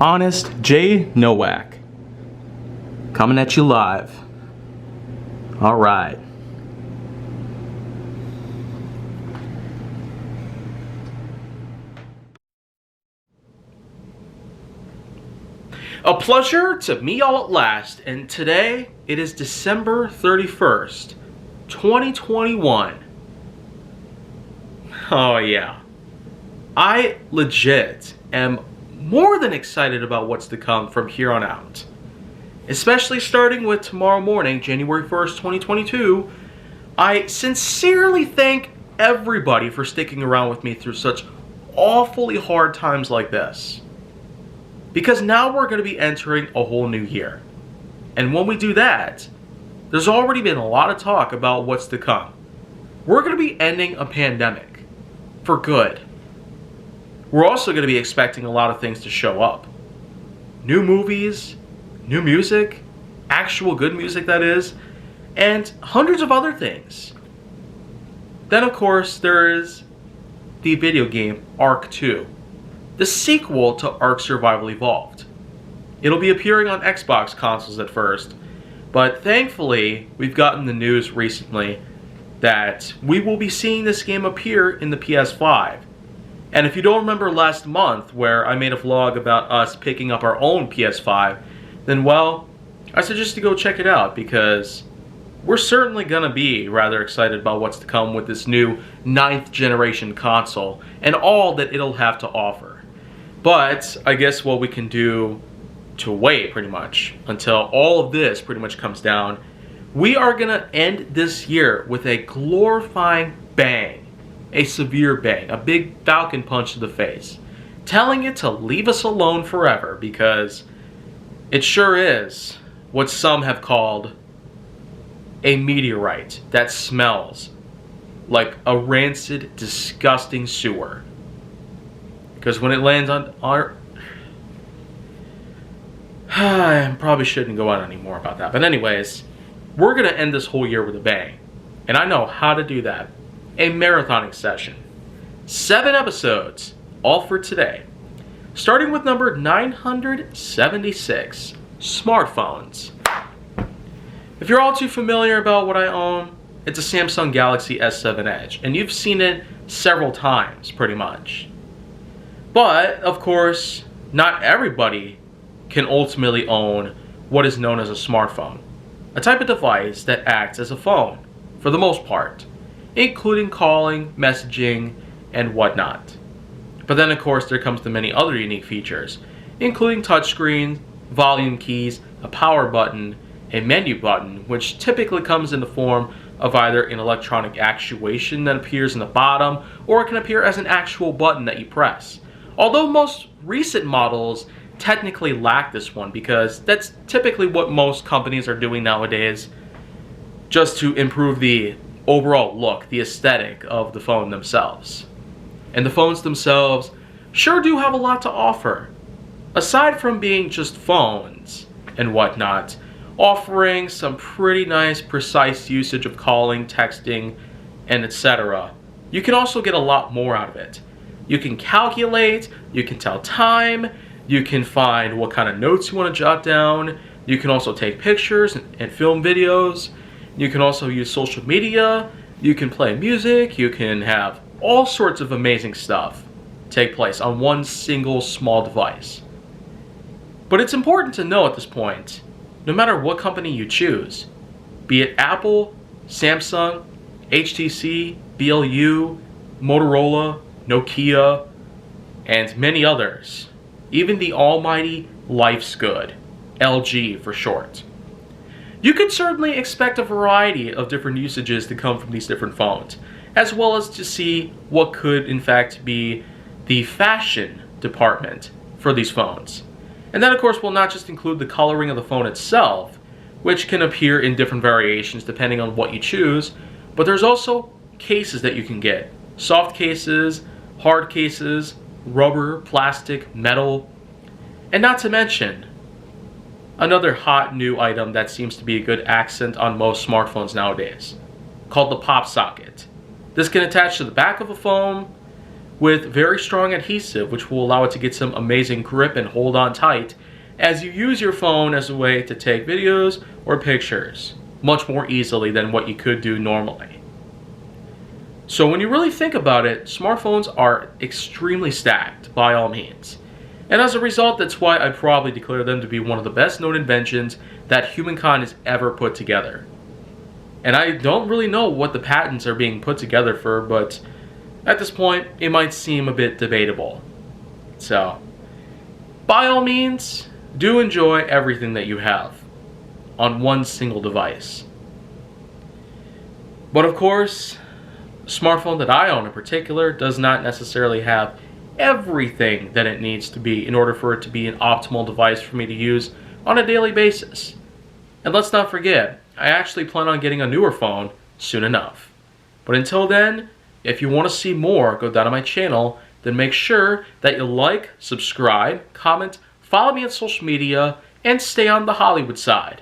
Honest J. Nowak. Coming at you live. Alright. A pleasure to meet y'all at last, and today it is December 31st, 2021. Oh yeah. I legit am more than excited about what's to come from here on out. Especially starting with tomorrow morning, January 1st, 2022. I sincerely thank everybody for sticking around with me through such awfully hard times like this. Because now we're going to be entering a whole new year. And when we do that, there's already been a lot of talk about what's to come. We're going to be ending a pandemic. For good. We're also going to be expecting a lot of things to show up. New movies, new music, actual good music that is, and hundreds of other things. Then of course there is the video game Ark 2, the sequel to Ark Survival Evolved. It'll be appearing on Xbox consoles at first, but thankfully we've gotten the news recently that we will be seeing this game appear in the PS5. And if you don't remember last month where I made a vlog about us picking up our own PS5, then well, I suggest you go check it out because we're certainly gonna be rather excited about what's to come with this new 9th generation console and all that it'll have to offer. But I guess what we can do to wait pretty much until all of this pretty much comes down, we are gonna end this year with a glorifying bang. A severe bang, a big falcon punch to the face, telling it to leave us alone forever because it sure is what some have called a meteorite that smells like a rancid, disgusting sewer. Because when it lands on our... I probably shouldn't go on anymore about that. But anyways, we're going to end this whole year with a bang. And I know how to do that. A marathoning session. 7 episodes, all for today. Starting with number 976, smartphones. If you're all too familiar about what I own, it's a Samsung Galaxy S7 Edge, and you've seen it several times, pretty much. But, of course, not everybody can ultimately own what is known as a smartphone, a type of device that acts as a phone, for the most part, including calling, messaging, and whatnot. But then of course there comes the many other unique features, including touchscreen, volume keys, a power button, a menu button, which typically comes in the form of either an electronic actuation that appears in the bottom, or it can appear as an actual button that you press. Although most recent models technically lack this one because that's typically what most companies are doing nowadays, just to improve the overall look, the aesthetic of the phone themselves. And the phones themselves sure do have a lot to offer. Aside from being just phones and whatnot, offering some pretty nice precise usage of calling, texting, and etc. You can also get a lot more out of it. You can calculate, you can tell time, you can find what kind of notes you want to jot down, you can also take pictures and film videos. You can also use social media, you can play music, you can have all sorts of amazing stuff take place on one single small device. But it's important to know at this point, no matter what company you choose, be it Apple, Samsung, HTC, BLU, Motorola, Nokia, and many others, even the almighty Life's Good, LG for short. You could certainly expect a variety of different usages to come from these different phones, as well as to see what could in fact be the fashion department for these phones. And that of course will not just include the coloring of the phone itself, which can appear in different variations depending on what you choose, but there's also cases that you can get. Soft cases, hard cases, rubber, plastic, metal, and not to mention another hot new item that seems to be a good accent on most smartphones nowadays, called the pop socket. This can attach to the back of a phone, with very strong adhesive, which will allow it to get some amazing grip and hold on tight as you use your phone as a way to take videos or pictures much more easily than what you could do normally. So when you really think about it, smartphones are extremely stacked by all means. And as a result, that's why I probably declare them to be one of the best known inventions that humankind has ever put together. And I don't really know what the patents are being put together for, but at this point, it might seem a bit debatable. So, by all means, do enjoy everything that you have on one single device. But of course, the smartphone that I own in particular does not necessarily have everything that it needs to be in order for it to be an optimal device for me to use on a daily basis. And let's not forget, I actually plan on getting a newer phone soon enough. But until then, if you want to see more, go down to my channel, then make sure that you like, subscribe, comment, follow me on social media, and stay on the Hollywood side.